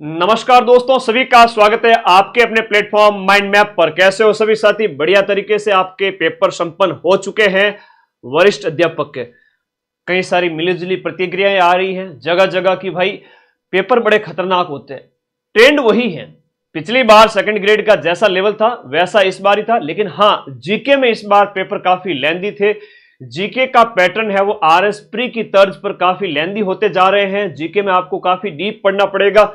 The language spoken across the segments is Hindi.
नमस्कार दोस्तों, सभी का स्वागत है आपके अपने प्लेटफॉर्म माइंड मैप पर। कैसे हो सभी साथी? बढ़िया तरीके से आपके पेपर संपन्न हो चुके हैं वरिष्ठ अध्यापक के। कई सारी मिलीजुली प्रतिक्रियाएं आ रही हैं जगह जगह की भाई पेपर बड़े खतरनाक होते हैं। ट्रेंड वही है, पिछली बार सेकंड ग्रेड का जैसा लेवल था वैसा इस बार ही था, लेकिन हाँ जीके में इस बार पेपर काफी लेंदी थे। जीके का पैटर्न है वो आरएस प्री की तर्ज पर काफी लेंदी होते जा रहे हैं। जीके में आपको काफी डीप पढ़ना पड़ेगा,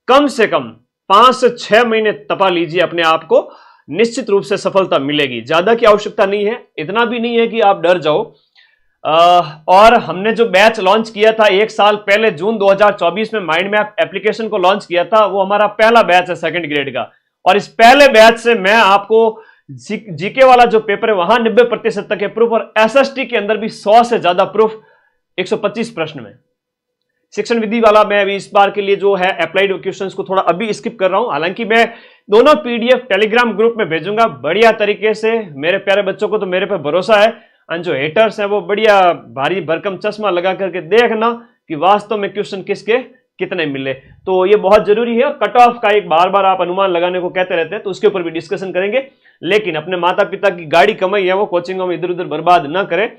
कम से कम 5 से 6 महीने तपा लीजिए अपने आप को, निश्चित रूप से सफलता मिलेगी। ज्यादा की आवश्यकता नहीं है, इतना भी नहीं है कि आप डर जाओ। और हमने जो बैच लॉन्च किया था 1 साल पहले जून 2024 में माइंड मैप एप्लीकेशन को लॉन्च किया था, वो हमारा पहला बैच है सेकंड ग्रेड का। और इस पहले बैच से मैं आपको जीके वाला जो पेपर है वहां 90% तक है प्रूफ, और एसएसटी के अंदर भी 100 से ज्यादा प्रूफ 125 प्रश्न में। शिक्षण विधि वाला मैं अभी इस बार के लिए जो है अप्लाइड क्वेश्चंस को थोड़ा अभी स्किप कर रहा हूं, हालांकि मैं दोनों पीडीएफ टेलीग्राम ग्रुप में भेजूंगा बढ़िया तरीके से। मेरे प्यारे बच्चों को तो मेरे पे भरोसा है, और जो हेटर्स हैं वो बढ़िया भारी भरकम चश्मा लगा करके देखना कि वास्तव में क्वेश्चन किसके कितने मिले। तो ये बहुत जरूरी है। और कट ऑफ का एक बार बार आप अनुमान लगाने को कहते रहते हैं, तो उसके ऊपर भी डिस्कशन करेंगे। लेकिन अपने माता पिता की गाड़ी कमाई है वो कोचिंगों में इधर उधर बर्बाद ना करें।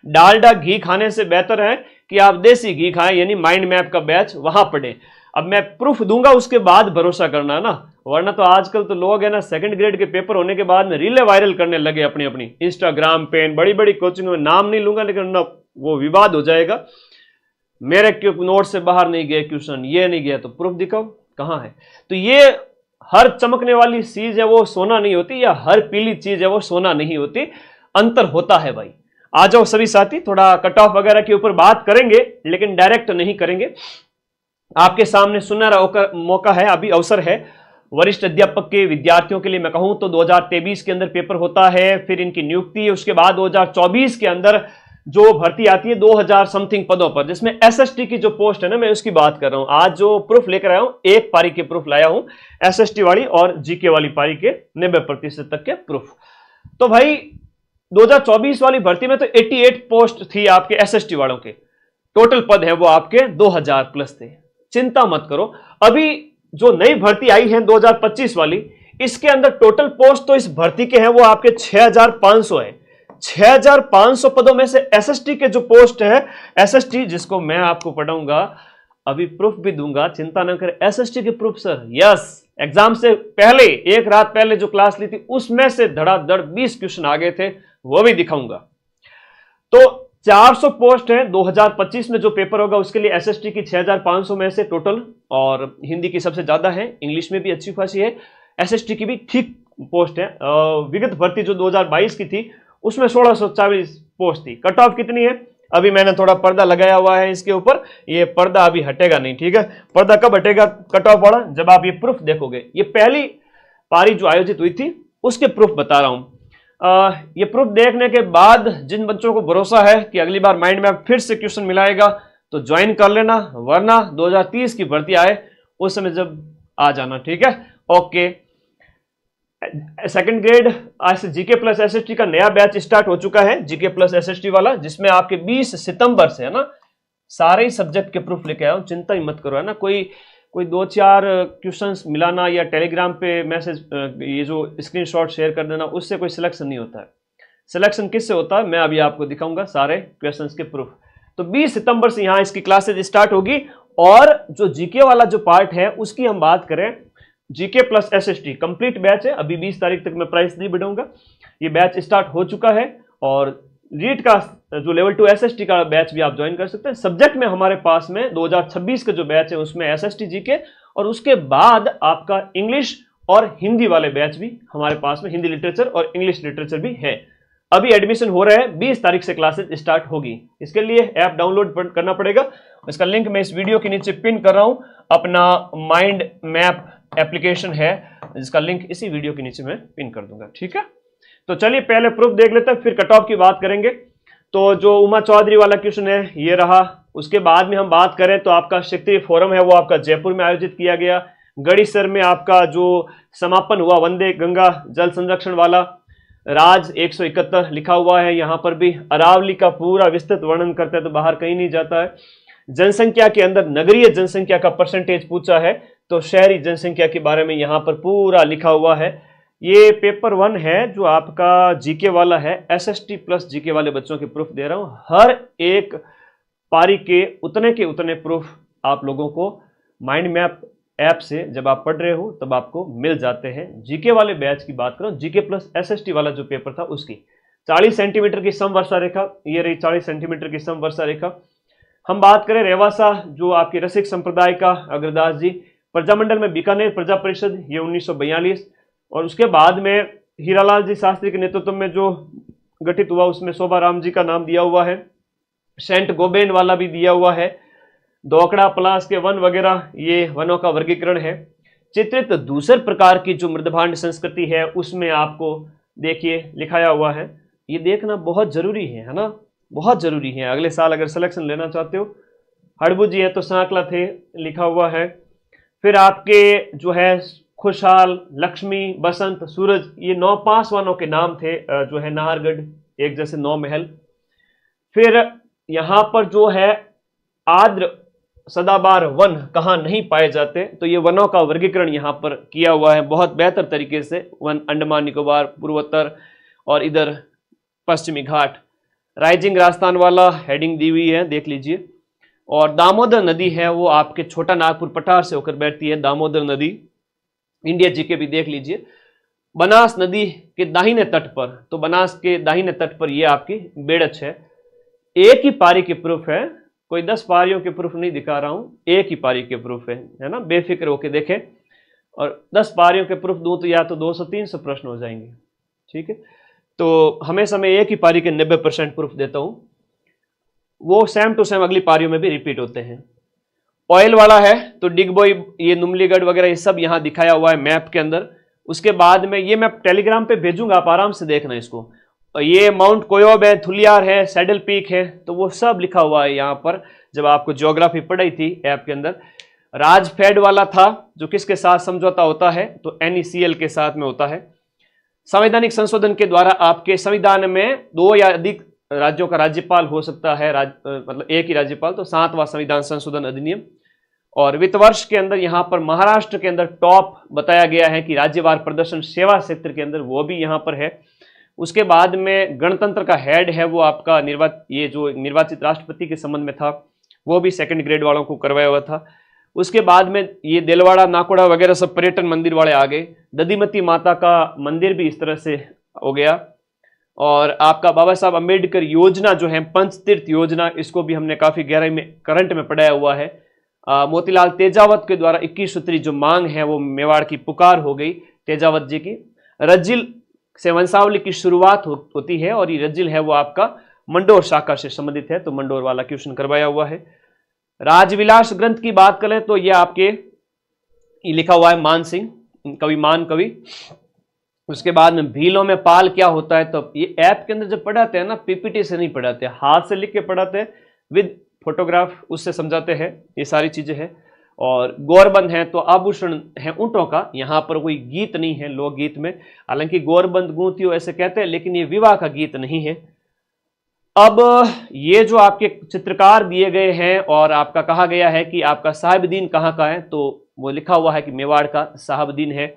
डालडा घी खाने से बेहतर है कि आप देसी घी खाएं, यानी माइंड मैप का बैच वहां पढ़े। अब मैं प्रूफ दूंगा उसके बाद भरोसा करना है ना, वरना तो आजकल तो लोग है ना सेकंड ग्रेड के पेपर होने के बाद में रीले वायरल करने लगे अपनी अपनी इंस्टाग्राम पे, बड़ी बड़ी कोचिंग में। नाम नहीं लूंगा लेकिन ना वो विवाद हो जाएगा। मेरे नोट से बाहर नहीं गए क्वेश्चन, ये नहीं गया, तो प्रूफ दिखाओ कहां है। तो ये हर चमकने वाली चीज है वो सोना नहीं होती, या हर पीली चीज है वो सोना नहीं होती, अंतर होता है भाई। आ जाओ सभी साथी, थोड़ा कट ऑफ वगैरह के ऊपर बात करेंगे लेकिन डायरेक्ट नहीं करेंगे। आपके सामने सुनहरा मौका है, अभी अवसर है वरिष्ठ अध्यापक के विद्यार्थियों के लिए। मैं कहूं तो 2023 के अंदर पेपर होता है, फिर इनकी नियुक्ति, उसके बाद 2024 के अंदर जो भर्ती आती है 2000 समथिंग पदों पर, जिसमें एसएसटी की जो पोस्ट है ना, मैं उसकी बात कर रहा हूं। आज जो प्रूफ लेकर आया हूं, एक पारी के प्रूफ लाया हूं, एसएसटी वाली और जीके वाली पारी के 90% तक के प्रूफ। तो भाई 2024 वाली भर्ती में तो 88 पोस्ट थी आपके एसएसटी वालों के, टोटल पद है वो आपके 2000 प्लस थे। चिंता मत करो, अभी जो नई भर्ती आई है 2025 वाली, इसके अंदर टोटल पोस्ट तो इस भर्ती के हैं वो आपके 6500 है। 6500 पदों में से एसएसटी के जो पोस्ट है, एसएसटी जिसको मैं आपको पढ़ाऊंगा, अभी प्रूफ भी दूंगा, चिंता न करें। एसएसटी के प्रूफ सर, यस, एग्जाम से पहले एक रात पहले जो क्लास ली थी उसमें से धड़ाधड़ 20 क्वेश्चन आ गए थे, वो भी दिखाऊंगा। तो 400 पोस्ट है 2025 में जो पेपर होगा उसके लिए। एसएसटी की 6500 में से टोटल, और हिंदी की सबसे ज्यादा है, इंग्लिश में भी अच्छी खासी है, एसएसटी की भी ठीक पोस्ट है। विगत भर्ती जो 2022 की थी उसमें 1640 पोस्ट थी। कट ऑफ कितनी है? अभी मैंने थोड़ा पर्दा लगाया हुआ है इसके ऊपर, ये पर्दा अभी हटेगा नहीं, ठीक है। पर्दा कब हटेगा कट ऑफ वाला? जब आप ये प्रूफ देखोगे। ये पहली पारी जो आयोजित हुई थी उसके प्रूफ बता रहा हूं। ये प्रूफ देखने के बाद जिन बच्चों को भरोसा है कि अगली बार माइंड मैप फिर से क्वेश्चन मिलाएगा तो ज्वाइन कर लेना, वरना 2030 की भर्ती आए उस समय जब आ जाना, ठीक है। ओके, सेकंड ग्रेड आज जीके प्लस एसएसटी का नया बैच स्टार्ट हो चुका है, जीके प्लस एसएसटी वाला, जिसमें आपके 20 सितंबर से, है ना, सारे ही सब्जेक्ट के प्रूफ लेके आया हूं। चिंता ही मत करो, है ना। कोई 2-4 क्वेश्चंस मिलाना या टेलीग्राम पे मैसेज, ये जो स्क्रीनशॉट शेयर कर देना, उससे कोई सिलेक्शन नहीं होता है। सिलेक्शन किससे होता है मैं अभी आपको दिखाऊंगा सारे क्वेश्चंस के प्रूफ। तो 20 सितंबर से यहां इसकी क्लासेज स्टार्ट होगी। और जो जीके वाला जो पार्ट है उसकी हम बात करें, GK plus SST complete batch है। अभी 20 तारीख तक मैं प्राइस नहीं बढ़ाऊंगा, ये बैच स्टार्ट हो चुका है। और रीट का जो लेवल 2 एसएसटी का बैच भी आप ज्वाइन कर सकते हैं। सब्जेक्ट में हमारे पास में 2026 का जो बैच है उसमें एसएसटी जीके, और उसके बाद आपका इंग्लिश और हिंदी वाले बैच भी हमारे पास में, हिंदी लिटरेचर और इंग्लिश लिटरेचर भी है। अभी एडमिशन हो रहा है, 20 तारीख से क्लासेस स्टार्ट होगी। इसके लिए ऐप डाउनलोड करना पड़ेगा, इसका लिंक मैं इस वीडियो के नीचे पिन कर रहा हूं। अपना माइंड मैप एप्लीकेशन है जिसका लिंक इसी वीडियो के नीचे मैं पिन कर दूंगा, ठीक है। तो चलिए पहले प्रूफ देख लेते हैं, फिर कट ऑफ की बात करेंगे। तो जो उमा चौधरी वाला क्वेश्चन है ये रहा। उसके बाद में हम बात करें तो आपका क्षेत्रीय फोरम है वो आपका जयपुर में आयोजित किया गया। गढ़ीसर में आपका जो समापन हुआ वंदे गंगा जल संरक्षण वाला, राज 171 लिखा हुआ है यहां पर भी। अरावली का पूरा विस्तृत वर्णन करते हैं तो बाहर कहीं नहीं जाता है। जनसंख्या के अंदर नगरीय जनसंख्या का परसेंटेज पूछा है तो शहरी जनसंख्या के बारे में यहाँ पर पूरा लिखा हुआ है। ये पेपर 1 है जो आपका जीके वाला है। एसएसटी प्लस जीके वाले बच्चों के प्रूफ दे रहा हूँ। हर एक पारी के उतने प्रूफ आप लोगों को माइंड मैप ऐप से जब आप पढ़ रहे हो तब आपको मिल जाते हैं। जीके वाले बैच की बात करो, जीके प्लस एसएसटी वाला जो पेपर था उसकी 40 सेंटीमीटर की समवर्षा रेखा, ये रही 40 सेंटीमीटर की समवर्षा रेखा। हम बात करें रेवासा, जो आपके रसिक संप्रदाय का अग्रदास जी, प्रजामंडल में बीकानेर प्रजा परिषद, ये 1942, और उसके बाद में हीरालाल जी शास्त्री के नेतृत्व में जो गठित हुआ उसमें शोभा राम जी का नाम दिया हुआ है। सेंट गोबेन वाला भी दिया हुआ है। दोकड़ा पलास के वन वगैरह, ये वनों का वर्गीकरण है। चित्रित दूसरे प्रकार की जो मृदभांड संस्कृति है उसमें आपको देखिए लिखाया हुआ है। ये देखना बहुत जरूरी है ना, बहुत जरूरी है। अगले साल अगर सिलेक्शन लेना चाहते हो, हड़बू जी है तो सांकला थे लिखा हुआ है। फिर आपके जो है खुशहाल, लक्ष्मी, बसंत, सूरज, ये 9 पासवानों के नाम थे जो है नाहरगढ़, एक जैसे 9 महल। फिर यहां पर जो है आर्द्र सदाबहार वन कहाँ नहीं पाए जाते, तो ये वनों का वर्गीकरण यहाँ पर किया हुआ है बहुत बेहतर तरीके से। वन अंडमान निकोबार, पूर्वोत्तर और इधर पश्चिमी घाट। राइजिंग राजस्थान वाला हेडिंग दी हुई है, देख लीजिए। और दामोदर नदी है वो आपके छोटा नागपुर पठार से होकर बैठती है, दामोदर नदी। इंडिया जीके भी देख लीजिए। बनास नदी के दाहिने तट पर, तो बनास के दाहिने तट पर ये आपकी बेड़च है। एक ही पारी के प्रूफ है, कोई 10 पारियों के प्रूफ नहीं दिखा रहा हूं, एक ही पारी के प्रूफ है ना, बेफिक्र होके देखें। और 10 पारियों के प्रूफ दूं तो या तो 200-300 प्रश्न हो जाएंगे, ठीक है। तो हमेशा मैं एक ही पारी के 90% प्रूफ देता हूं, वो सेम टू सेम अगली पारियों में भी रिपीट होते हैं। ऑयल वाला है तो डिगबोई, ये नुमलीगढ़ वगैरह, ये सब यहां दिखाया हुआ है मैप के अंदर। उसके बाद में ये मैं टेलीग्राम पे भेजूंगा, आप आराम से देखना इसको। ये माउंट कोयोब है, थुलियार है, सैडल पीक है, तो वो सब लिखा हुआ है यहाँ पर जब आपको ज्योग्राफी पढ़ाई थी ऐप के अंदर। राजफेड वाला था जो किसके साथ समझौता होता है, तो NECL के साथ में होता है। संवैधानिक संशोधन के द्वारा आपके संविधान में 2 या अधिक राज्यों का राज्यपाल हो सकता है, मतलब एक ही राज्यपाल, तो 7वां संविधान संशोधन अधिनियम। और वित्त वर्ष के अंदर यहाँ पर महाराष्ट्र के अंदर टॉप बताया गया है कि राज्यवार प्रदर्शन सेवा क्षेत्र के अंदर, वो भी यहाँ पर है। उसके बाद में गणतंत्र का हेड है वो आपका ये जो निर्वाचित राष्ट्रपति के संबंध में था, वो भी 2nd ग्रेड वालों को करवाया हुआ था। उसके बाद में ये देलवाड़ा, नाकोड़ा वगैरह सब पर्यटन मंदिर वाले आ गए। दधिमती माता का मंदिर भी इस तरह से हो गया। और आपका बाबा साहब अम्बेडकर योजना जो है, पंचतीर्थ योजना, इसको भी हमने काफी गहराई में करंट में पढ़ाया हुआ है। मोतीलाल तेजावत के द्वारा 21 सूत्री जो मांग है वो मेवाड़ की पुकार हो गई तेजावत जी की। रज्जिल से वंशावली की शुरुआत होती है और ये रज्जिल है वो आपका मंडोर शाखा से संबंधित है, तो मंडोर वाला क्वेश्चन करवाया हुआ है। राजविलास ग्रंथ की बात करें तो ये आपके ये लिखा हुआ है मान सिंह, कवि मान कवि। उसके बाद में भीलों में पाल क्या होता है, तो ये ऐप के अंदर जब पढ़ाते हैं ना, PPT से नहीं पढ़ाते, हाथ से लिख के पढ़ाते हैं विद फोटोग्राफ, उससे समझाते हैं, ये सारी चीजें हैं। और गौरबंद है तो आभूषण है ऊंटों का, यहाँ पर कोई गीत नहीं है लोकगीत में, हालांकि गौरबंद गूंथियो ऐसे कहते हैं, लेकिन ये विवाह का गीत नहीं है। अब ये जो आपके चित्रकार दिए गए हैं और आपका कहा गया है कि आपका साहिबदीन कहाँ का है, तो वो लिखा हुआ है कि मेवाड़ का साहिबदीन है।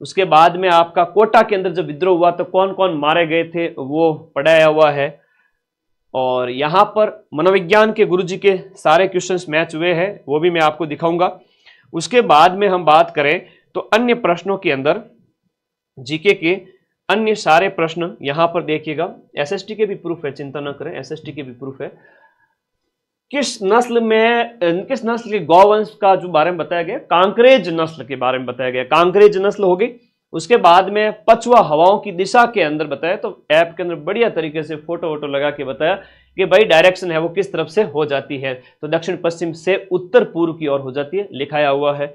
उसके बाद में आपका कोटा के अंदर जब विद्रोह हुआ तो कौन कौन मारे गए थे वो पढ़ाया हुआ है। और यहाँ पर मनोविज्ञान के गुरुजी के सारे क्वेश्चंस मैच हुए हैं, वो भी मैं आपको दिखाऊंगा। उसके बाद में हम बात करें तो अन्य प्रश्नों के अंदर जीके के अन्य सारे प्रश्न यहाँ पर देखिएगा। एसएसटी के भी प्रूफ है, चिंता न करें, एसएसटी के भी प्रूफ है। किस नस्ल के गौवंश का जो बारे में बताया गया, कांकरेज नस्ल के बारे में बताया गया, कांकरेज नस्ल हो गई। उसके बाद में पछुआ हवाओं की दिशा के अंदर बताया, तो ऐप के अंदर बढ़िया तरीके से फोटो वोटो लगा के बताया कि भाई डायरेक्शन है वो किस तरफ से हो जाती है, तो दक्षिण पश्चिम से उत्तर पूर्व की ओर हो जाती है, लिखाया हुआ है।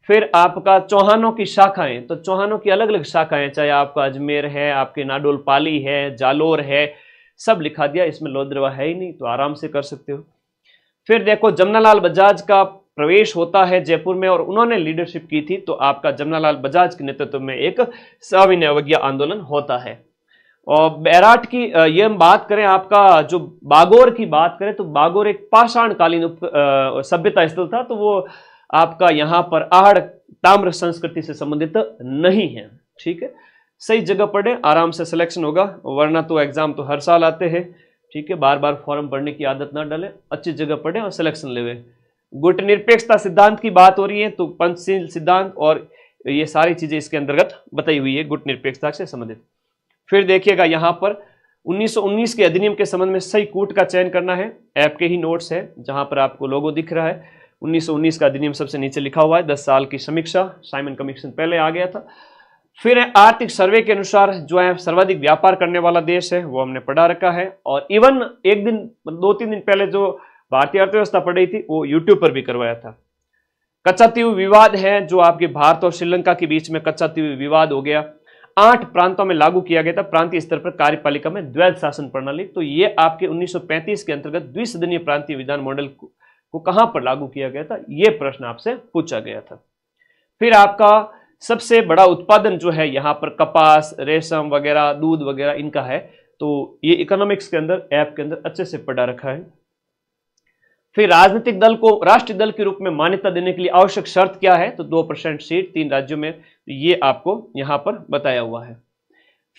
फिर आपका चौहानों की शाखाएं, तो चौहानों की अलग अलग शाखाएं, चाहे आपका अजमेर है, आपके नाडोल पाली है, जालोर है, सब लिखा दिया। इसमें लोद्रवा है ही नहीं, तो आराम से कर सकते हो। फिर देखो जमनालाल बजाज का प्रवेश होता है जयपुर में और उन्होंने लीडरशिप की थी, तो आपका जमनालाल बजाज के नेतृत्व में एक सविनय अवज्ञा आंदोलन होता है। और बैराट की ये हम बात करें, आपका जो बागोर की बात करें तो बागोर एक पाषाण कालीन सभ्यता स्थल था, तो वो आपका यहां पर आहड़ ताम्र संस्कृति से संबंधित नहीं है। ठीक है, सही जगह पढ़े, आराम से सिलेक्शन होगा, वरना तो एग्जाम तो हर साल आते हैं। ठीक है, बार बार फॉर्म पढ़ने की आदत ना डालें, अच्छी जगह पढ़े और सिलेक्शन लेवे। गुट निरपेक्षता सिद्धांत की बात हो रही है तो पंचशील सिद्धांत और ये सारी चीजें इसके अंतर्गत बताई हुई है गुट निरपेक्षता से संबंधित। फिर देखिएगा यहां पर 1919 के अधिनियम के संबंध में सही कूट का चयन करना है। ऐप के ही नोट्स है जहां पर आपको लोगो दिख रहा है। 1919 का अधिनियम सबसे नीचे लिखा हुआ है। 10 साल की समीक्षा, साइमन कमीशन पहले आ गया था। फिर आर्थिक सर्वे के अनुसार जो है सर्वाधिक व्यापार करने वाला देश है वो हमने पढ़ा रखा है। और इवन एक दिन 2-3 दिन पहले जो भारतीय अर्थव्यवस्था पढ़ी थी वो यूट्यूब पर भी करवाया था। कच्चा तीव्र विवाद है जो आपके भारत और श्रीलंका के बीच में कच्चा तीव्र विवाद हो गया। 8 प्रांतों में लागू किया गया था प्रांतीय स्तर पर कार्यपालिका में द्वैध शासन प्रणाली। तो ये आपके 1935 के अंतर्गत द्विसदनीय प्रांतीय विधान मॉडल को कहां पर लागू किया गया था, ये प्रश्न आपसे पूछा गया था। फिर आपका सबसे बड़ा उत्पादन जो है यहाँ पर कपास, रेशम वगैरह, दूध वगैरह इनका है। तो ये इकोनॉमिक्स के अंदर ऐप के अंदर अच्छे से पढ़ा रखा है। फिर राजनीतिक दल को राष्ट्रीय दल के रूप में मान्यता देने के लिए आवश्यक शर्त क्या है, तो 2% सीट 3 राज्यों में, ये आपको यहां पर बताया हुआ है।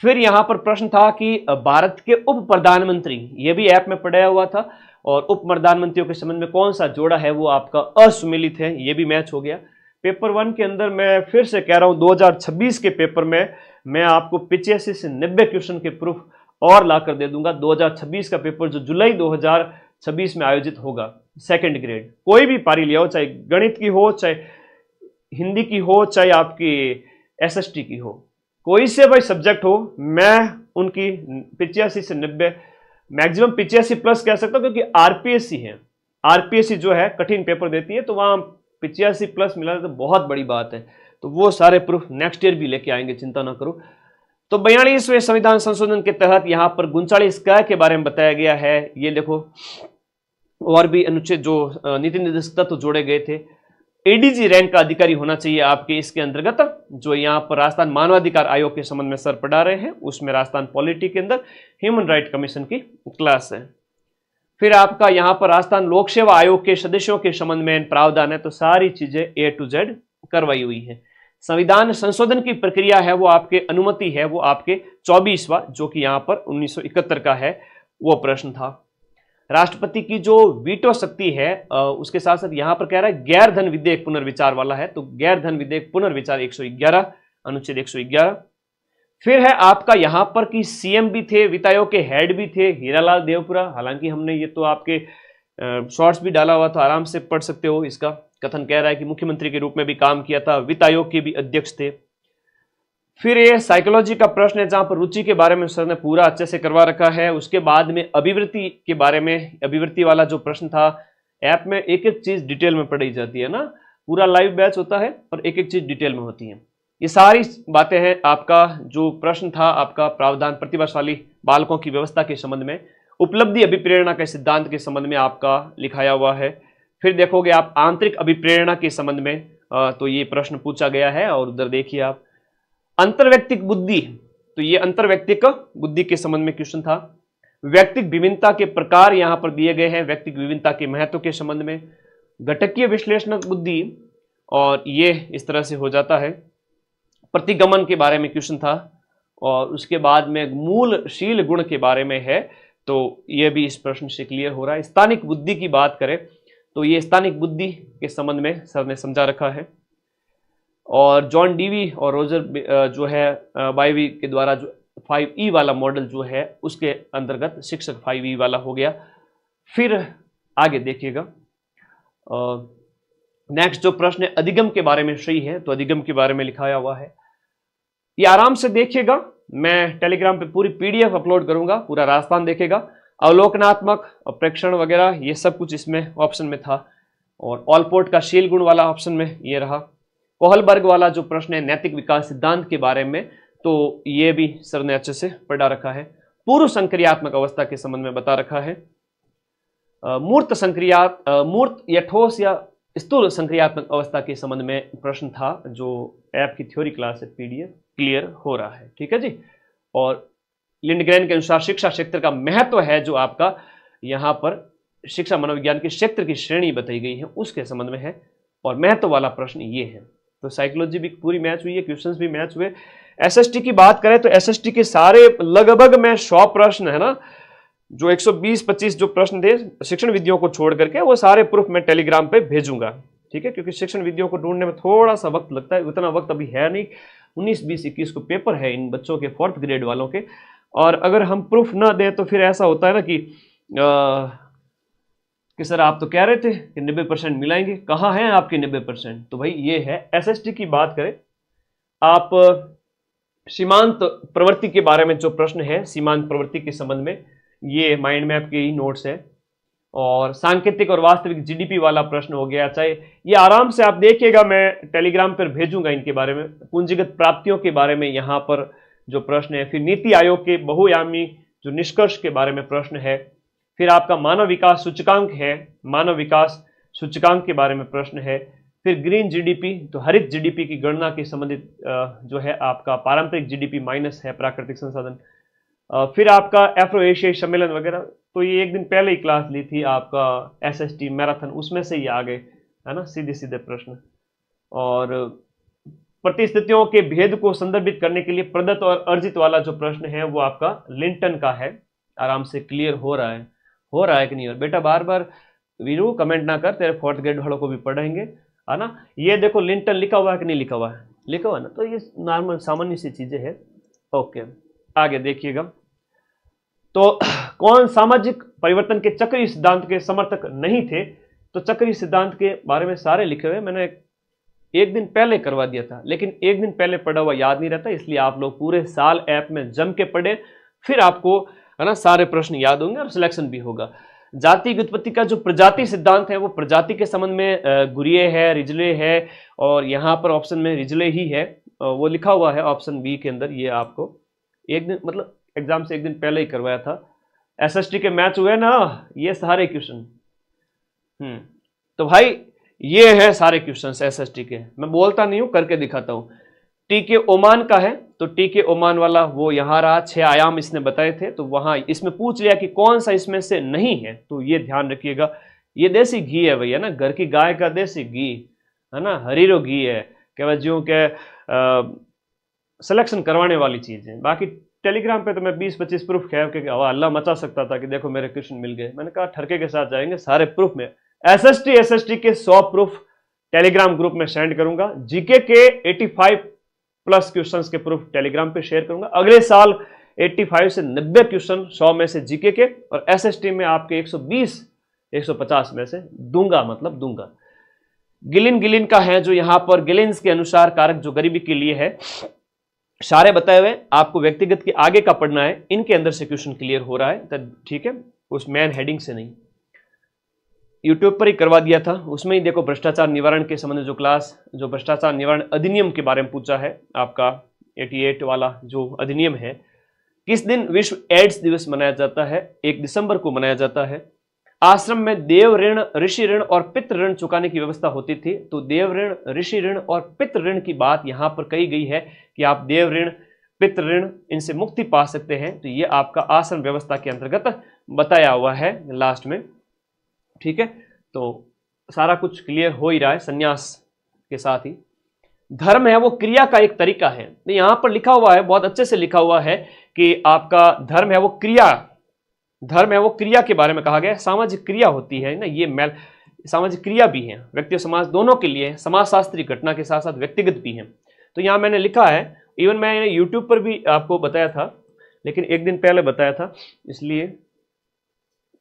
फिर यहां पर प्रश्न था कि भारत के उप प्रधानमंत्री, ये भी ऐप में पढ़ाया हुआ था, और उप प्रधानमंत्रियों के संबंध में कौन सा जोड़ा है वो आपका असुमेलित है, ये भी मैच हो गया। पेपर 1 के अंदर मैं फिर से कह रहा हूं 2026 के पेपर में मैं आपको 85 से 90 क्वेश्चन के प्रूफ और ला कर दे दूंगा। 2026 का पेपर जो जुलाई 2026 में आयोजित होगा, सेकंड ग्रेड, कोई भी पारी लिया हो, चाहे गणित की हो, चाहे हिंदी की हो, चाहे आपकी एसएसटी की हो, कोई से भाई सब्जेक्ट हो, मैं उनकी 85 से 90, मैक्सिमम 85 प्लस कह सकता हूं, क्योंकि आरपीएससी है, आरपीएससी जो है कठिन पेपर देती है, तो वहां 85 प्लस मिला तो बहुत बड़ी बात है। तो वो सारे प्रूफ नेक्स्ट ईयर भी लेके आएंगे, चिंता ना करो। तो 42वें संविधान संशोधन के तहत यहां पर 39 क के बारे में बताया गया है। ये देखो, और भी अनुच्छेद जो नीति निर्देशक तत्व जोड़े गए थे। एडीजी रैंक का अधिकारी होना चाहिए आपके इसके अंतर्गत, जो यहाँ पर राजस्थान मानवाधिकार आयोग के संबंध में सर पढ़ा रहे हैं, उसमें राजस्थान पॉलिटी के अंदर ह्यूमन राइट कमीशन की क्लास है। फिर आपका यहाँ पर राजस्थान लोक सेवा आयोग के सदस्यों के संबंध में प्रावधान है, तो सारी चीजें A to Z करवाई हुई है। संविधान संशोधन की प्रक्रिया है वो आपके अनुमति है वो आपके 24वां, जो कि यहाँ पर 1971 का है, वो प्रश्न था। राष्ट्रपति की जो वीटो शक्ति है उसके साथ साथ यहाँ पर कह रहा है गैर धन विधेयक पुनर्विचार वाला है, तो गैर धन विधेयक पुनर्विचार 111, अनुच्छेद 111। फिर है आपका यहाँ पर कि सीएम भी थे, वित्त आयोग के हेड भी थे, हीरालाल देवपुरा। हालांकि हमने ये तो आपके शॉर्ट्स भी डाला हुआ था, आराम से पढ़ सकते हो। इसका कथन कह रहा है कि मुख्यमंत्री के रूप में भी काम किया था, वित्त आयोग के भी अध्यक्ष थे। फिर ये साइकोलॉजी का प्रश्न है जहां पर रुचि के बारे में सर ने पूरा अच्छे से करवा रखा है। उसके बाद में अभिवृत्ति के बारे में, अभिवृत्ति वाला जो प्रश्न था, ऐप में एक एक चीज डिटेल में पढ़ाई जाती है ना, पूरा लाइव बैच होता है और एक एक चीज डिटेल में होती है। ये सारी बातें हैं। आपका जो प्रश्न था आपका प्रावधान प्रतिभाशाली बालकों की व्यवस्था के संबंध में, उपलब्धि अभिप्रेरणा के सिद्धांत के संबंध में आपका लिखाया हुआ है। फिर देखोगे आप आंतरिक अभिप्रेरणा के संबंध में, तो ये प्रश्न पूछा गया है। और उधर देखिए आप अंतर्व्यक्तिक बुद्धि, तो ये अंतर्व्यक्तिक बुद्धि के संबंध में क्वेश्चन था। व्यक्तिक विभिन्नता के प्रकार यहां पर दिए गए हैं, व्यक्तिक विभिन्नता के महत्व के संबंध में। घटकीय विश्लेषणात्मक बुद्धि, और ये इस तरह से हो जाता है। प्रतिगमन के बारे में क्वेश्चन था, और उसके बाद में मूलशील गुण के बारे में है, तो यह भी इस प्रश्न से क्लियर हो रहा है। स्थानिक बुद्धि की बात करें तो ये स्थानिक बुद्धि के संबंध में सर ने समझा रखा है। और जॉन डीवी और रोजर जो है बाइवी के द्वारा जो 5E वाला मॉडल जो है उसके अंतर्गत शिक्षक 5E वाला हो गया। फिर आगे देखिएगा, नेक्स्ट जो प्रश्न है अधिगम के बारे में सही है, तो अधिगम के बारे में लिखाया हुआ है। ये आराम से देखिएगा, मैं टेलीग्राम पे पूरी PDF अपलोड करूंगा, पूरा राजस्थान देखेगा। अवलोकनात्मक, प्रेक्षण वगैरह ये सब कुछ इसमें ऑप्शन में था। और ऑलपोर्ट का शील गुण वाला ऑप्शन में ये रहा। कोहलबर्ग वाला जो प्रश्न है नैतिक विकास सिद्धांत के बारे में, तो ये भी सर ने अच्छे से पढ़ा रखा है। पूर्व संक्रियात्मक अवस्था के संबंध में बता रखा है। मूर्त या ठोस या स्थूल संक्रियात्मक अवस्था के संबंध में प्रश्न था, जो ऐप की थ्योरी क्लास है PDF क्लियर हो रहा है। ठीक है जी। और लिंडग्रेन के अनुसार शिक्षा क्षेत्र का महत्व है, जो आपका यहाँ पर शिक्षा मनोविज्ञान के क्षेत्र की श्रेणी बताई गई है, उसके संबंध में है। और महत्व वाला प्रश्न ये है। तो साइकोलॉजी भी पूरी मैच हुई है, क्वेश्चंस भी मैच हुए। एसएसटी की बात करें तो एसएसटी के सारे लगभग में 100 प्रश्न है ना, जो 120-25 जो प्रश्न थे शिक्षण विधियों को छोड़ करके, वो सारे प्रूफ मैं टेलीग्राम पे भेजूंगा, ठीक है, क्योंकि शिक्षण विधियों को ढूंढने में थोड़ा सा वक्त लगता है, उतना वक्त अभी है नहीं। 19, 20, 21 को पेपर है इन बच्चों के 4th ग्रेड वालों के, और अगर हम प्रूफ ना दें तो फिर ऐसा होता है ना कि सर आप तो कह रहे थे कि 90% मिलाएंगे, कहाँ हैं आपके 90%? तो भाई ये है। एसएसटी की बात करें, आप सीमांत प्रवृत्ति के बारे में जो प्रश्न है, सीमांत प्रवृत्ति के संबंध में, ये माइंड मैप के ही नोट्स है। और सांकेतिक और वास्तविक जीडीपी वाला प्रश्न हो गया, चाहे ये आराम से आप देखिएगा, मैं टेलीग्राम पर भेजूंगा इनके बारे में। पूंजीगत प्राप्तियों के बारे में यहाँ पर जो प्रश्न है, फिर नीति आयोग के बहुआयामी जो निष्कर्ष के बारे में प्रश्न है, फिर आपका मानव विकास सूचकांक है, मानव विकास सूचकांक के बारे में प्रश्न है, फिर ग्रीन जीडीपी, तो हरित जीडीपी की गणना के संबंधित जो है आपका पारंपरिक जीडीपी माइनस है प्राकृतिक संसाधन, फिर आपका एफ्रो एशियाई सम्मेलन वगैरह। तो ये एक दिन पहले ही क्लास ली थी आपका एसएसटी मैराथन, उसमें से ही आ गए, है ना, सीधे सीधे प्रश्न। और परिस्थितियों के भेद को संदर्भित करने के लिए प्रदत्त और अर्जित वाला जो प्रश्न है वो आपका लिंटन का है। आराम से क्लियर हो रहा है कि नहीं? और बेटा बार बार वीरू कमेंट ना कर, तेरे 4th ग्रेड वालों को भी पढ़ेंगे, है ना। ये देखो लिंटन लिखा हुआ है कि नहीं लिखा हुआ है? लिखा हुआ है ना, तो ये नॉर्मल सामान्य सी चीजें हैं। ओके, आगे देखिएगा। तो कौन सामाजिक परिवर्तन के चक्रीय सिद्धांत के समर्थक नहीं थे? तो चक्रीय सिद्धांत के बारे में सारे लिखे हुए, मैंने एक दिन पहले करवा दिया था, लेकिन एक दिन पहले पढ़ा हुआ याद नहीं रहता, इसलिए आप लोग पूरे साल ऐप में जम के पढ़े, फिर आपको, है ना, सारे प्रश्न याद होंगे और सिलेक्शन भी होगा। जाति की उत्पत्ति का जो प्रजाति सिद्धांत है, वो प्रजाति के संबंध में गुरिये है, रिजले है, और यहाँ पर ऑप्शन में रिजले ही है, वो लिखा हुआ है ऑप्शन बी के अंदर। ये आपको एक दिन, मतलब एग्जाम से एक दिन पहले ही करवाया था। एसएसटी के मैच हुए ना, ये सारे क्वेश्चन। तो भाई ये है सारे क्वेश्चंस एसएसटी के, मैं बोलता नहीं हूं, करके दिखाता हूं। टीके ओमान का है, तो टीके ओमान वाला वो यहां रहा, 6 आयाम इसने बताए थे, तो वहां इसमें पूछ लिया कि कौन सा इसमें से नहीं है, तो ये ध्यान रखिएगा। ये देसी घी है भैया ना, घर की गाय का देसी घी, है ना, हरीरो घी है, क्या ज्यों के सिलेक्शन करवाने वाली चीज है। बाकी टेलीग्राम पे तो मैं 20-25 प्रूफ कह के अल्लाह मचा सकता था कि देखो मेरे क्वेश्चन मिल गए। मैंने कहा ठरके के साथ जाएंगे सारे प्रूफ में। एसएसटी के 100 प्रूफ टेलीग्राम ग्रुप में सेंड करूंगा। जीके के 85+ क्वेश्चंस के प्रूफ टेलीग्राम पे शेयर करूंगा। अगले साल 85 से 90 क्वेश्चन 100 में से जीके के, और एसएसटी में आपके 120-150 में से दूंगा, मतलब दूंगा। गिलिन का है जो यहां पर गिलिन्स के अनुसार कारक जो गरीबी के लिए है, सारे बताए हुए, आपको व्यक्तिगत के आगे का पढ़ना है, इनके अंदर से क्वेश्चन क्लियर हो रहा है, ठीक है, उस मैन हेडिंग से नहीं। यूट्यूब पर ही करवा दिया था, उसमें ही देखो भ्रष्टाचार निवारण के संबंध जो क्लास, जो भ्रष्टाचार निवारण अधिनियम के बारे में पूछा है आपका 88 वाला जो अधिनियम है। किस दिन विश्व एड्स दिवस मनाया जाता है? 1 दिसंबर को मनाया जाता है। आश्रम में देव ऋण, ऋषि ऋण और पितृ ऋण चुकाने की व्यवस्था होती थी, तो देव ऋण, ऋषि ऋण और पितृ ऋण की बात यहां पर कही गई है कि आप देव ऋण, पितृ ऋण, इनसे मुक्ति पा सकते हैं। तो ये आपका आश्रम व्यवस्था के अंतर्गत बताया हुआ है लास्ट में, ठीक है। तो सारा कुछ क्लियर हो ही रहा है संन्यास के साथ ही। धर्म है वो क्रिया का एक तरीका है, तो यहां पर लिखा हुआ है, बहुत अच्छे से लिखा हुआ है कि आपका धर्म है वो क्रिया, धर्म है वो क्रिया के बारे में कहा गया है। सामाजिक क्रिया होती है ना, ये सामाजिक क्रिया भी है, व्यक्ति और समाज दोनों के लिए, समाज शास्त्रीय घटना के साथ साथ व्यक्तिगत भी है। तो यहां मैंने लिखा है, इवन मैंने यूट्यूब पर भी आपको बताया था, लेकिन एक दिन पहले बताया था, इसलिए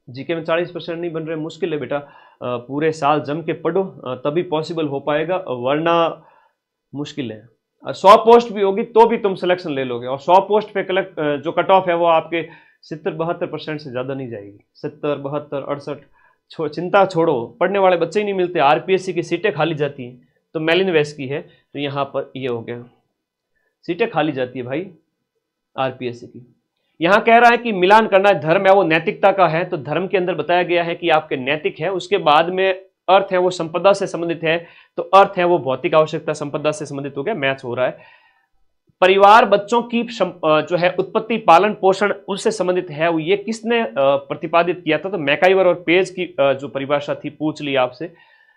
जीके में 40% नहीं बन रहे, मुश्किल है बेटा। पूरे साल जम के पढ़ो तभी पॉसिबल हो पाएगा, वरना मुश्किल है। 100 पोस्ट भी होगी तो भी तुम सिलेक्शन ले लोगे, और 100 पोस्ट पे जो कट ऑफ है वो आपके 70-72% से ज्यादा नहीं जाएगी। 70, 72, 68, चिंता छोड़ो, पढ़ने वाले बच्चे ही नहीं मिलते, आरपीएससी की सीटें खाली जाती हैं। तो मेलिन वेस्ट की है, तो यहाँ पर ये हो गया, सीटें खाली जाती है भाई आरपीएससी की। यहाँ कह रहा है कि मिलान करना, धर्म है वो नैतिकता का है, तो धर्म के अंदर बताया गया है कि आपके नैतिक है, उसके बाद में अर्थ है वो संपदा से संबंधित है, तो अर्थ है वो भौतिक आवश्यकता संपदा से संबंधित हो गया, मैच हो रहा है। परिवार बच्चों की जो है उत्पत्ति, पालन पोषण, उससे संबंधित है, वो ये किसने प्रतिपादित किया था? तो मैकाइवर और पेज की जो परिभाषा थी पूछ ली आपसे।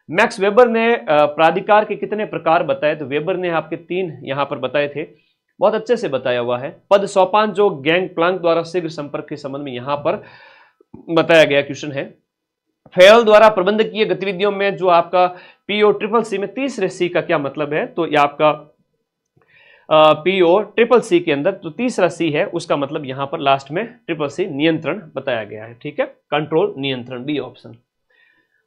मैक्स वेबर ने प्राधिकार के कितने प्रकार बताए? तो वेबर ने आपके 3 यहां पर बताए थे, बहुत अच्छे से बताया हुआ है। पद सोपान जो गैंग प्लांक द्वारा शीघ्र संपर्क के संबंध में यहां पर बताया गया क्वेश्चन है। फेयल द्वारा प्रबंधकीय गतिविधियों में जो आपका पीओ ट्रिपल सी में तीसरे सी का क्या मतलब है? तो ये आपका पीओ ट्रिपल सी के अंदर जो तीसरा सी है उसका मतलब यहां पर लास्ट में ट्रिपल सी नियंत्रण बताया गया है। ठीक है, कंट्रोल, नियंत्रण, बी ऑप्शन।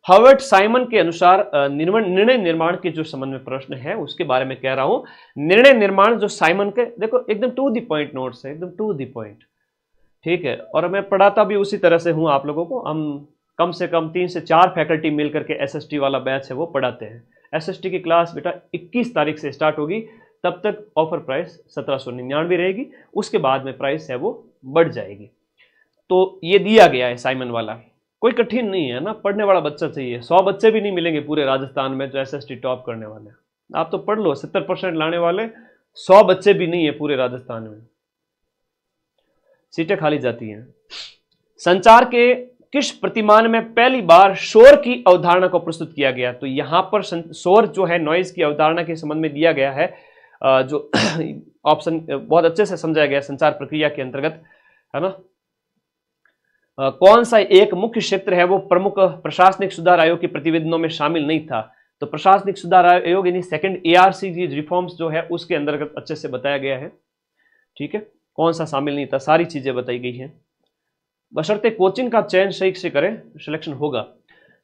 हर्बर्ट साइमन के अनुसार निर्णय निर्माण के जो संबंध में प्रश्न है उसके बारे में कह रहा हूं। निर्णय निर्माण जो साइमन के, देखो एकदम टू द पॉइंट नोट्स है, एकदम टू द पॉइंट। ठीक है, और मैं पढ़ाता भी उसी तरह से हूं आप लोगों को। हम कम से कम 3 से 4 फैकल्टी मिलकर के एसएसटी वाला बैच है वो पढ़ाते हैं। एसएसटी की क्लास बेटा 21 तारीख से स्टार्ट होगी, तब तक ऑफर प्राइस 1799 रहेगी, उसके बाद में प्राइस है वो बढ़ जाएगी। तो ये दिया गया है साइमन वाला, कोई कठिन नहीं है ना, पढ़ने वाला बच्चा चाहिए। 100 बच्चे भी नहीं मिलेंगे पूरे राजस्थान में जो एसएसटी टॉप करने वाले हैं। आप तो पढ़ लो, 70% लाने वाले 100 बच्चे भी नहीं है पूरे राजस्थान में, सीटें खाली जाती हैं। संचार के किस प्रतिमान में पहली बार शोर की अवधारणा को प्रस्तुत किया गया? तो यहां पर शोर जो है नॉइज की अवधारणा के संबंध में दिया गया है, जो ऑप्शन बहुत अच्छे से समझाया गया संचार प्रक्रिया के अंतर्गत, है ना। कौन सा एक मुख्य क्षेत्र है वो प्रमुख प्रशासनिक सुधार आयोग के प्रतिवेदनों में शामिल नहीं था? तो प्रशासनिक सुधार आयोग यानी सेकंड एआरसी रिफॉर्म्स जो है उसके अंतर्गत अच्छे से बताया गया है। ठीक है, कौन सा शामिल नहीं था, सारी चीजें बताई गई हैं। बशर्ते कोचिंग का चयन सही से करें, सिलेक्शन होगा।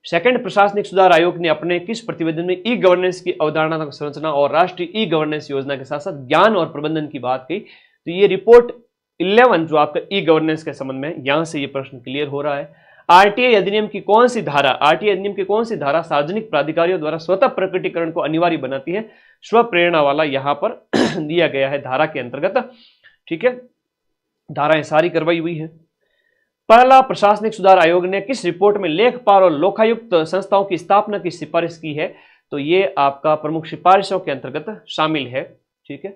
सेकंड प्रशासनिक सुधार आयोग ने अपने किस प्रतिवेदन में ई गवर्नेंस की अवधारणा का संरचना और राष्ट्रीय ई गवर्नेंस योजना के साथ साथ ज्ञान और प्रबंधन की बात की? तो ये रिपोर्ट 11 जो आपका ई गवर्नेंस के संबंध में, यहां से ये प्रश्न क्लियर हो रहा है। आरटीआई अधिनियम की कौन सी धारा, आरटीआई अधिनियम की कौन सी धारा सार्वजनिक प्राधिकारियों द्वारा स्वतः प्रकटीकरण को अनिवार्य बनाती है? स्वप्रेरणा वाला यहां पर दिया गया है धारा के अंतर्गत। ठीक है, धाराएं सारी करवाई हुई है। पहला प्रशासनिक सुधार आयोग ने किस रिपोर्ट में लेखपाल और लोकायुक्त संस्थाओं की स्थापना की सिफारिश की है? तो ये आपका प्रमुख सिफारिशों के अंतर्गत शामिल है। ठीक है,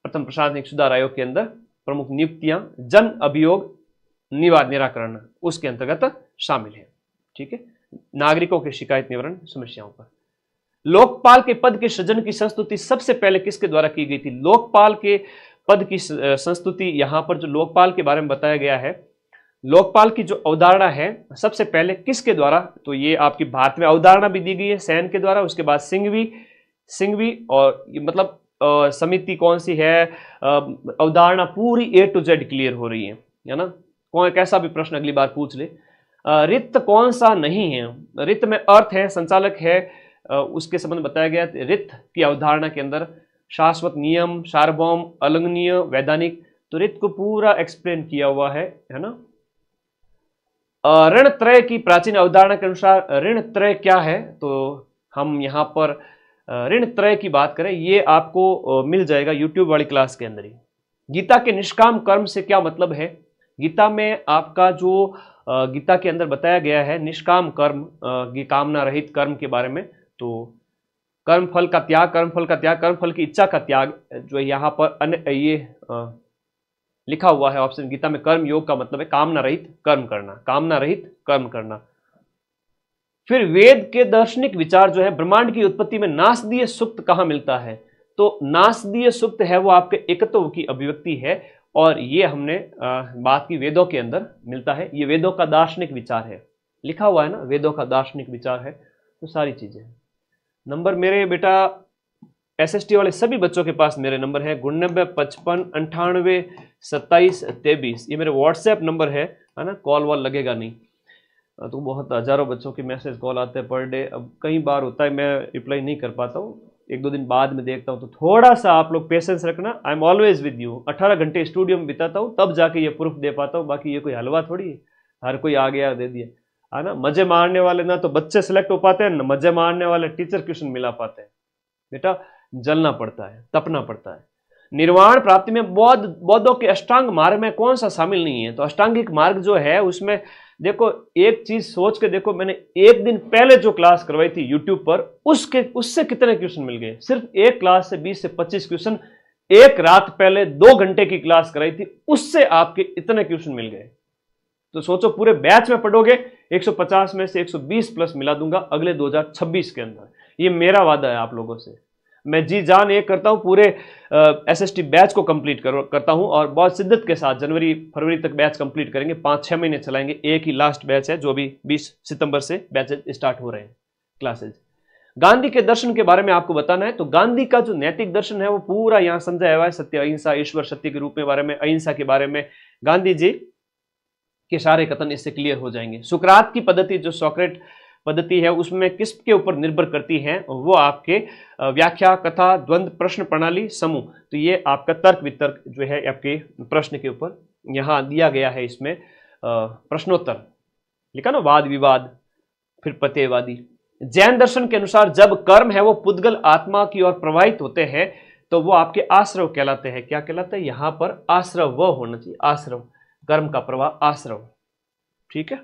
प्रथम प्रशासनिक सुधार आयोग के अंदर प्रमुख नियुक्तियां जन अभियोग निराकरण उसके अंतर्गत शामिल है। ठीक है, नागरिकों के शिकायत निवारण समस्याओं पर। लोकपाल के पद के सृजन की संस्तुति सबसे पहले किसके द्वारा की गई थी? लोकपाल के पद की संस्तुति, यहां पर जो लोकपाल के बारे में बताया गया है, लोकपाल की जो अवधारणा है सबसे पहले किसके द्वारा? तो ये आपकी भारत में अवधारणा भी दी गई है सैन के द्वारा, उसके बाद सिंघवी और मतलब समिति कौन सी है, अवधारणा पूरी ए टू जेड क्लियर हो रही है ना। कौन कैसा भी प्रश्न अगली बार पूछ ले। रिक्त कौन सा नहीं है? रिक्त में अर्थ है, संचालक है, उसके संबंध बताया गया। रिक्त की अवधारणा के अंदर शाश्वत नियम, सार्वभौम, अलंघनीय, वैधानिक, तो रिक्त को पूरा एक्सप्लेन किया हुआ है ना। ऋण त्रय की प्राचीन अवधारणा के अनुसार ऋण त्रय क्या है? तो हम यहाँ पर ऋण त्रय की बात करें, ये आपको मिल जाएगा यूट्यूब वाली क्लास के अंदर ही। गीता के निष्काम कर्म से क्या मतलब है? गीता में आपका जो गीता के अंदर बताया गया है निष्काम कर्म, कामना रहित कर्म के बारे में। तो कर्म फल का त्याग, कर्म फल की इच्छा का त्याग, जो यहाँ पर ये लिखा हुआ है ऑप्शन गीता में। कर्म योग का मतलब है कामना रहित कर्म करना, कामना रहित कर्म करना। फिर वेद के दार्शनिक विचार जो है, ब्रह्मांड की उत्पत्ति में नासदीय सुक्त कहां मिलता है? तो नासदीय सुक्त है वो आपके एकत्व की अभिव्यक्ति है, और ये हमने बात की वेदों के अंदर मिलता है। ये वेदों का दार्शनिक विचार है, लिखा हुआ है ना, वेदों का दार्शनिक विचार है। तो सारी चीजें नंबर मेरे बेटा एसएसटी वाले सभी बच्चों के पास मेरे नंबर है 99 55 98 27 23। ये मेरे व्हाट्सएप नंबर है ना, कॉल वॉल लगेगा नहीं। तो बहुत हजारों बच्चों के मैसेज कॉल आते हैं पर डे। अब कई बार होता है मैं रिप्लाई नहीं कर पाता हूँ, 1-2 दिन बाद में देखता हूँ। तो थोड़ा सा आप लोग पेशेंस रखना। I am always with you. 18 घंटे स्टूडियो में बिताता हूँ, तब जाके ये प्रूफ दे पाता हूँ। बाकी ये कोई हलवा थोड़ी है, हर कोई आ गया दे दिया, है ना। मजे मारने वाले ना तो बच्चे सिलेक्ट हो पाते हैं, ना मजे मारने वाले टीचर क्वेश्चन मिला पाते हैं। बेटा जलना पड़ता है, तपना पड़ता है। निर्वाण प्राप्ति में बौद्धों के अष्टांग मार्ग में कौन सा शामिल नहीं है? तो अष्टांगिक मार्ग जो है उसमें देखो, एक चीज सोच के देखो, मैंने एक दिन पहले जो क्लास करवाई थी यूट्यूब पर, उससे कितने क्वेश्चन मिल गए? सिर्फ एक क्लास से 20 से 25 क्वेश्चन, एक रात पहले 2 घंटे की क्लास कराई थी, उससे आपके इतने क्वेश्चन मिल गए। तो सोचो पूरे बैच में पढ़ोगे 150 में से 120 प्लस मिला दूंगा अगले 2026 के अंदर। ये मेरा वादा है आप लोगों से। मैं जी जान ये करता हूं, पूरे एसएसटी बैच को कंप्लीट करता हूं और बहुत शिद्दत के साथ जनवरी फरवरी तक बैच कंप्लीट करेंगे। 5-6 महीने चलाएंगे। एक ही लास्ट बैच है जो भी 20 सितंबर से बैचेज स्टार्ट हो रहे हैं क्लासेज। गांधी के दर्शन के बारे में आपको बताना है। तो गांधी का जो नैतिक दर्शन है वो पूरा यहां समझाया हुआ है। सत्य, अहिंसा, ईश्वर सत्य के रूप में बारे में, अहिंसा के बारे में गांधी जी के सारे कथन इससे क्लियर हो जाएंगे। सुकरात की पद्धति, जो सॉक्रेट पद्धति है, उसमें किसके ऊपर निर्भर करती है, वो आपके व्याख्या, कथा, द्वंद्व, प्रश्न प्रणाली, समूह। तो ये आपका तर्क वितर्क जो है आपके प्रश्न के ऊपर यहां दिया गया है। इसमें प्रश्नोत्तर लिखा ना, वाद विवाद, फिर प्रत्ययवादी। जैन दर्शन के अनुसार जब कर्म है वो पुद्गल आत्मा की ओर प्रवाहित होते हैं तो वो आपके आश्रव कहलाते हैं। क्या कहलाते हैं? यहां पर आश्रव व होना चाहिए, आश्रव, कर्म का प्रवाह, आश्रव। ठीक है।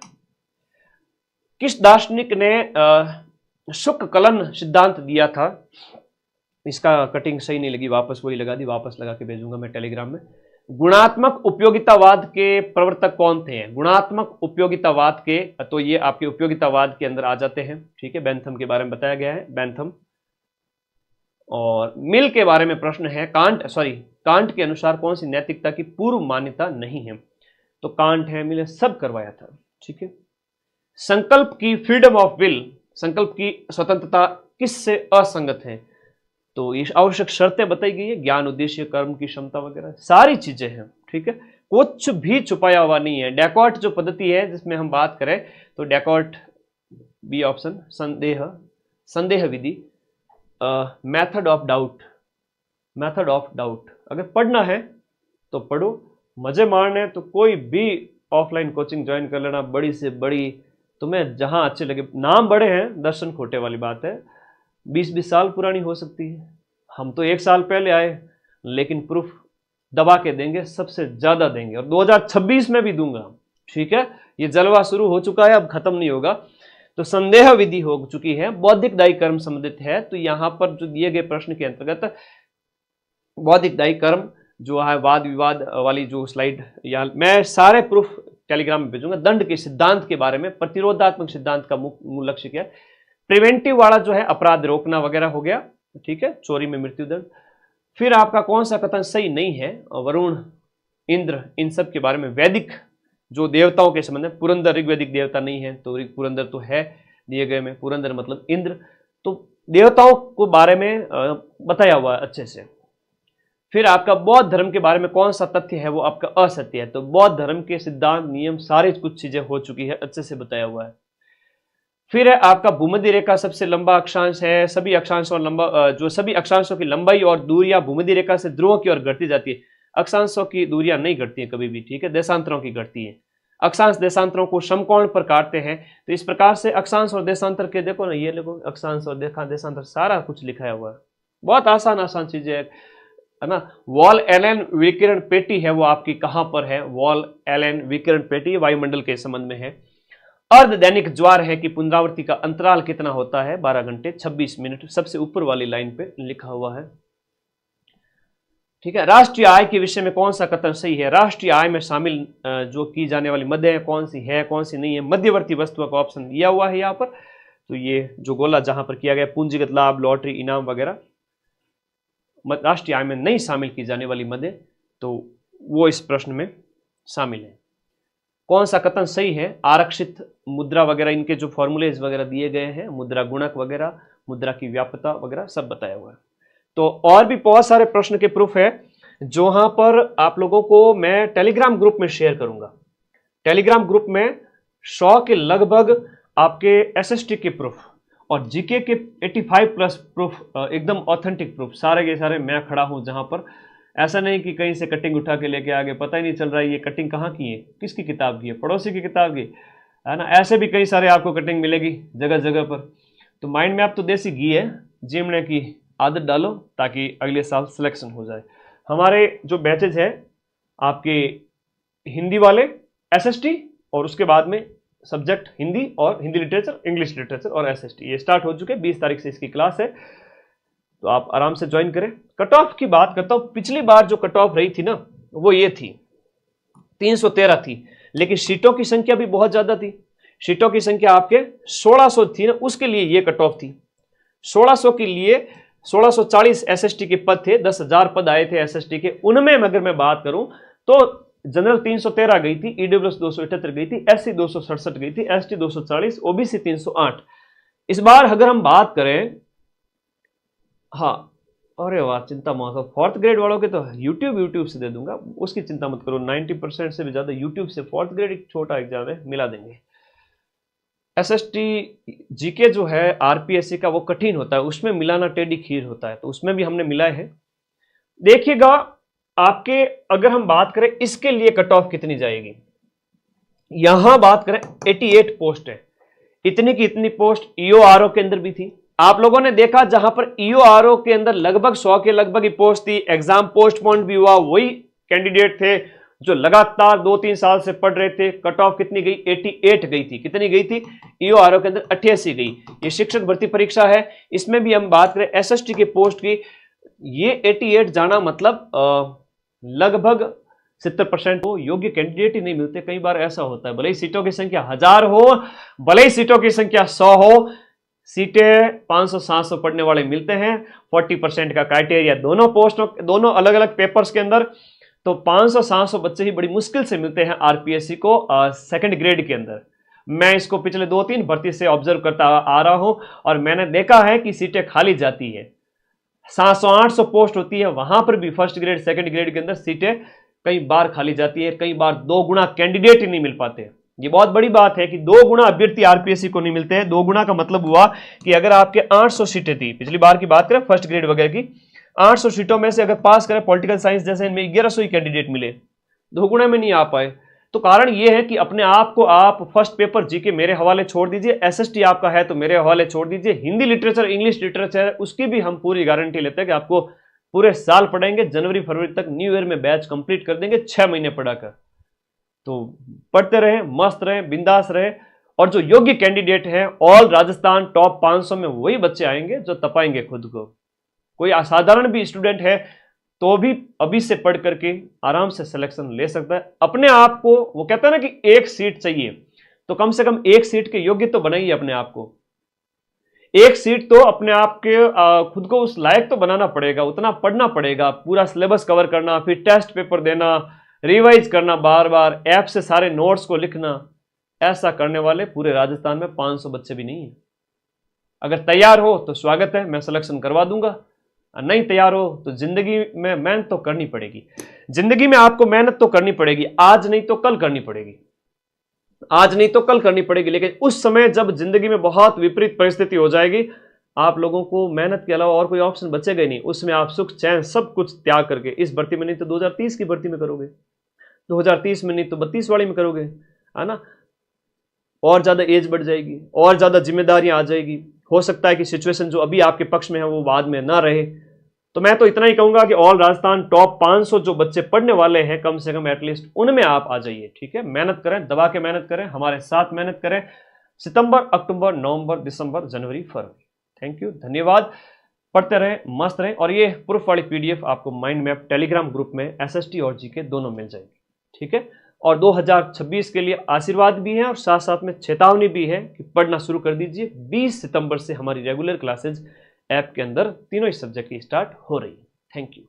किस दार्शनिक ने शुक कलन सिद्धांत दिया था? इसका कटिंग सही नहीं लगी, वापस वही लगा दी, वापस लगा के भेजूंगा मैं टेलीग्राम में। गुणात्मक उपयोगितावाद के प्रवर्तक कौन थे? गुणात्मक उपयोगितावाद के, तो ये आपके उपयोगितावाद के अंदर आ जाते हैं। ठीक है, बेंथम के बारे में बताया गया है, बेंथम। और मिल के बारे में प्रश्न है, कांट के अनुसार कौन सी नैतिकता की पूर्व मान्यता नहीं है? तो कांट है, मिल है, सब करवाया था। ठीक है। संकल्प की फ्रीडम ऑफ विल, संकल्प की स्वतंत्रता किससे असंगत है? तो ये आवश्यक शर्तें बताई गई है, ज्ञान, उद्देश्य, कर्म की क्षमता वगैरह सारी चीजें हैं। ठीक है, कुछ भी छुपाया हुआ नहीं है। डेकार्ट जो पद्धति है जिसमें हम बात करें तो डेकार्ट बी ऑप्शन, संदेह विधि, मेथड ऑफ डाउट। अगर पढ़ना है तो पढ़ो, मजे मारने तो कोई भी ऑफलाइन कोचिंग ज्वाइन कर लेना, बड़ी से बड़ी, तुम्हें जहां अच्छे लगे। नाम बड़े हैं, दर्शन खोटे वाली बात है। 20-20 साल पुरानी हो सकती है। हम तो 1 साल पहले आए, लेकिन प्रूफ दबा के देंगे, सबसे ज्यादा देंगे, और 2026 में भी दूंगा। ठीक है, ये जलवा शुरू हो चुका है, अब खत्म नहीं होगा। तो संदेह विधि हो चुकी है, बौद्धिक दायी कर्म संबंधित है। तो यहां पर जो दिए गए प्रश्न के अंतर्गत बौद्धिक दायी कर्म जो है, वाद विवाद वाली जो स्लाइड, या मैं सारे प्रूफ टेलीग्राम में भेजूंगा। दंड के सिद्धांत के बारे में, प्रतिरोधात्मक सिद्धांत का मूल लक्ष्य क्या है, प्रिवेंटिव वाला जो है अपराध रोकना वगैरह हो गया। ठीक है, चोरी में मृत्यु दंड। फिर आपका कौन सा कथन सही नहीं है, वरुण, इंद्र, इन सब के बारे में। वैदिक जो देवताओं के संबंध में, पुरंदर ऋग्वैदिक देवता नहीं है, तो पुरंदर तो है दिए गए में, पुरंदर मतलब इंद्र। तो देवताओं को बारे में बताया हुआ है अच्छे से। फिर आपका बौद्ध धर्म के बारे में कौन सा तथ्य है वो आपका असत्य है। तो बौद्ध धर्म के सिद्धांत, नियम, सारी कुछ चीजें हो चुकी है, अच्छे से बताया हुआ है। फिर है आपका भूमध्य रेखा सबसे लंबा अक्षांश है। सभी अक्षांशों सभी अक्षांशों की लंबाई और दूरियां भूमध्य रेखा से ध्रुवों की ओर घटती जाती है। अक्षांशों की दूरियां नहीं घटती है कभी भी। ठीक है, देशांतरों की घटती है। अक्षांश देशांतरों को समकोण पर काटते हैं। तो इस प्रकार से अक्षांश और देशांतर के देखो ना, ये देखो अक्षांश और देशांतर सारा कुछ लिखा हुआ है। बहुत आसान चीजें है ना। वॉल एलन विकिरण पेटी है वो आपकी कहां पर है? वॉल एलन विकिरण पेटी वायुमंडल के संबंध में है। अर्ध दैनिक ज्वार है कि पुनरावृत्ति का अंतराल कितना होता है? 12 घंटे 26 मिनट, सबसे ऊपर वाली लाइन पे लिखा हुआ है। ठीक है। राष्ट्रीय आय के विषय में कौन सा कथन सही है? राष्ट्रीय आय में शामिल जो की जाने वाली मदें कौन सी है, कौन सी नहीं है? मध्यवर्ती वस्तुओं का ऑप्शन दिया हुआ है यहाँ पर। तो ये जो गोला जहां पर किया गया, पूंजीगत लाभ, लॉटरी, इनाम वगैरह, राष्ट्रीय आय में नहीं शामिल की जाने वाली मदें, तो वो इस प्रश्न में शामिल है। कौन सा कथन सही है? आरक्षित मुद्रा वगैरह, इनके जो फॉर्मूलेज वगैरह दिए गए हैं, मुद्रा गुणक वगैरह, मुद्रा की व्याप्यता वगैरह सब बताया हुआ है। तो और भी बहुत सारे प्रश्न के प्रूफ है जो वहां पर आप लोगों को मैं टेलीग्राम ग्रुप में शेयर करूंगा। टेलीग्राम ग्रुप में 100 के लगभग आपके एसएसटी के प्रूफ और जीके के 85 प्लस प्रूफ, एकदम ऑथेंटिक प्रूफ, सारे के सारे मैं खड़ा हूं जहां पर। ऐसा नहीं कि कहीं से कटिंग उठा के लेके आ गए, पता ही नहीं चल रहा है ये कटिंग कहाँ की है, किसकी किताब की है, पड़ोसी की किताब की है ना। ऐसे भी कई सारे आपको कटिंग मिलेगी जगह जगह पर। तो माइंड मैप तो देसी घी है, जिमने की आदत डालो ताकि अगले साल सिलेक्शन हो जाए। हमारे जो बैचेज है आपके हिंदी वाले एसएसटी, और उसके बाद में सब्जेक्ट हिंदी और हिंदी लिटरेचर, इंग्लिश लिटरेचर और एसएसटी, ये स्टार्ट हो चुके। 20 तारीख से इसकी क्लास है, तो आप आराम से ज्वाइन करें। कट ऑफ की बात करता हूं, पिछली बार जो कट ऑफ रही थी ना वो ये थी 313 थी, लेकिन सीटों की संख्या भी बहुत ज्यादा थी। सीटों की संख्या आपके 1600 थी ना, उसके लिए ये कट ऑफ थी। 1600 के लिए 1640 एसएसटी के पद थे, 10,000 पद आए थे एसएसटी के। उनमें अगर मैं बात करूं तो जनरल 313 गई थी, ईडब्ल्यूएस 278 गई थी, एससी 267 गई थी, एसटी 240, ओबीसी 308। इस बार अगर हम बात करें, हाँ, अरे वाह, चिंता मत करो, फोर्थ ग्रेड वालों के तो यूट्यूब से दे दूंगा, उसकी चिंता मत करो। 90% से भी ज्यादा यूट्यूब से, फोर्थ ग्रेड एक छोटा एग्जाम है, मिला देंगे। एसएसटी जीके जो है आरपीएससी का वो कठिन होता है, उसमें मिलाना टेढ़ी खीर होता है, तो उसमें भी हमने मिलाए हैं। देखिएगा आपके, अगर हम बात करें इसके लिए कट ऑफ कितनी जाएगी, यहां बात करें 88 पोस्ट है, इतनी की इतनी पोस्ट ईओआरओ के अंदर भी थी। आप लोगों ने देखा जहां पर ईओआरओ के अंदर लगभग 100 के लगभग ही पोस्ट थी, एग्जाम पोस्टपोन भी हुआ, वही कैंडिडेट थे जो लगातार 2-3 साल से पढ़ रहे थे। कट ऑफ कितनी गई, 88 गई थी। कितनी गई थी ईओआरओ के अंदर, 88 गई। ये शिक्षक भर्ती परीक्षा है, इसमें भी हम बात करें एसएसटी के पोस्ट की, ये 88 जाना मतलब लगभग 70% को योग्य कैंडिडेट ही नहीं मिलते। कई बार ऐसा होता है, भले ही सीटों की संख्या 1000 हो, भले ही सीटों की संख्या 100 हो, सीटें 500-700 पढ़ने वाले मिलते हैं। 40% का क्राइटेरिया दोनों पोस्टों, दोनों अलग अलग पेपर्स के अंदर, तो 500-700 बच्चे ही बड़ी मुश्किल से मिलते हैं आरपीएससी को सेकंड ग्रेड के अंदर। मैं इसको पिछले 2-3 भर्ती से ऑब्जर्व करता आ रहा हूं और मैंने देखा है कि सीटें खाली जाती है। 700-800 पोस्ट होती है, वहां पर भी फर्स्ट ग्रेड सेकंड ग्रेड के अंदर सीटें कई बार खाली जाती है, कई बार 2 गुना कैंडिडेट ही नहीं मिल पाते। ये बहुत बड़ी बात है कि 2 गुना अभ्यर्थी आरपीएससी को नहीं मिलते हैं। 2 गुना का मतलब हुआ कि अगर आपके 800 सीटें थी, पिछली बार की बात करें फर्स्ट ग्रेड वगैरह की, 800 सीटों में से अगर पास करें पॉलिटिकल साइंस जैसे, इनमें 1100 ही कैंडिडेट मिले, 2 गुना में नहीं आ पाए। तो कारण यह है कि अपने आप को आप फर्स्ट पेपर जीके मेरे हवाले छोड़ दीजिए, एसएसटी आपका है तो मेरे हवाले छोड़ दीजिए, हिंदी लिटरेचर इंग्लिश लिटरेचर उसकी भी हम पूरी गारंटी लेते हैं कि आपको पूरे साल पढ़ाएंगे, जनवरी फरवरी तक न्यू ईयर में बैच कंप्लीट कर देंगे 6 महीने पढ़ाकर। तो पढ़ते रहें, मस्त रहें, बिंदास रहें, और जो योग्य कैंडिडेट है ऑल राजस्थान टॉप 500 में वही बच्चे आएंगे जो तपाएंगे खुद को। कोई असाधारण भी स्टूडेंट है तो भी अभी से पढ़ करके आराम से सिलेक्शन ले सकता है अपने आप को। वो कहता है ना कि 1 सीट चाहिए, तो कम से कम 1 सीट के योग्य तो बनाइए अपने आप को। 1 सीट तो अपने आप के खुद को उस लायक तो बनाना पड़ेगा, उतना पढ़ना पड़ेगा, पूरा सिलेबस कवर करना, फिर टेस्ट पेपर देना, रिवाइज करना, बार बार ऐप से सारे नोट्स को लिखना। ऐसा करने वाले पूरे राजस्थान में 500 बच्चे भी नहीं है। अगर तैयार हो तो स्वागत है, मैं सिलेक्शन करवा दूंगा। नहीं तैयार हो तो जिंदगी में मेहनत तो करनी पड़ेगी, जिंदगी में आपको मेहनत तो करनी पड़ेगी, आज नहीं तो कल करनी पड़ेगी, आज नहीं तो कल करनी पड़ेगी। लेकिन उस समय जब जिंदगी में बहुत विपरीत परिस्थिति हो जाएगी, आप लोगों को मेहनत के अलावा और कोई ऑप्शन बचेगा ही नहीं। उसमें आप सुख चैन सब कुछ त्याग करके, इस भर्ती में नहीं तो 2030 की भर्ती में करोगे, 2030 में नहीं तो 32 वाली में करोगे, है ना। और ज्यादा एज बढ़ जाएगी, और ज्यादा जिम्मेदारियां आ जाएगी। हो सकता है कि सिचुएशन जो अभी आपके पक्ष में है वो बाद में ना रहे। तो मैं तो इतना ही कहूंगा कि ऑल राजस्थान टॉप 500 जो बच्चे पढ़ने वाले हैं, कम से कम एटलीस्ट उनमें आप आ जाइए। ठीक है, मेहनत करें, दबा के मेहनत करें, हमारे साथ मेहनत करें। सितंबर, अक्टूबर, नवंबर, दिसंबर, जनवरी, फरवरी। थैंक यू, धन्यवाद। पढ़ते रहें, मस्त रहें। और ये प्रूफ वाली पीडीएफ आपको माइंड मैप टेलीग्राम ग्रुप में एसएसटी और जीके दोनों मिल जाएगी। ठीक है, और 2026 के लिए आशीर्वाद भी है और साथ साथ में चेतावनी भी है कि पढ़ना शुरू कर दीजिए। 20 सितंबर से हमारी रेगुलर क्लासेज ऐप के अंदर तीनों ही सब्जेक्ट की स्टार्ट हो रही है। Thank you.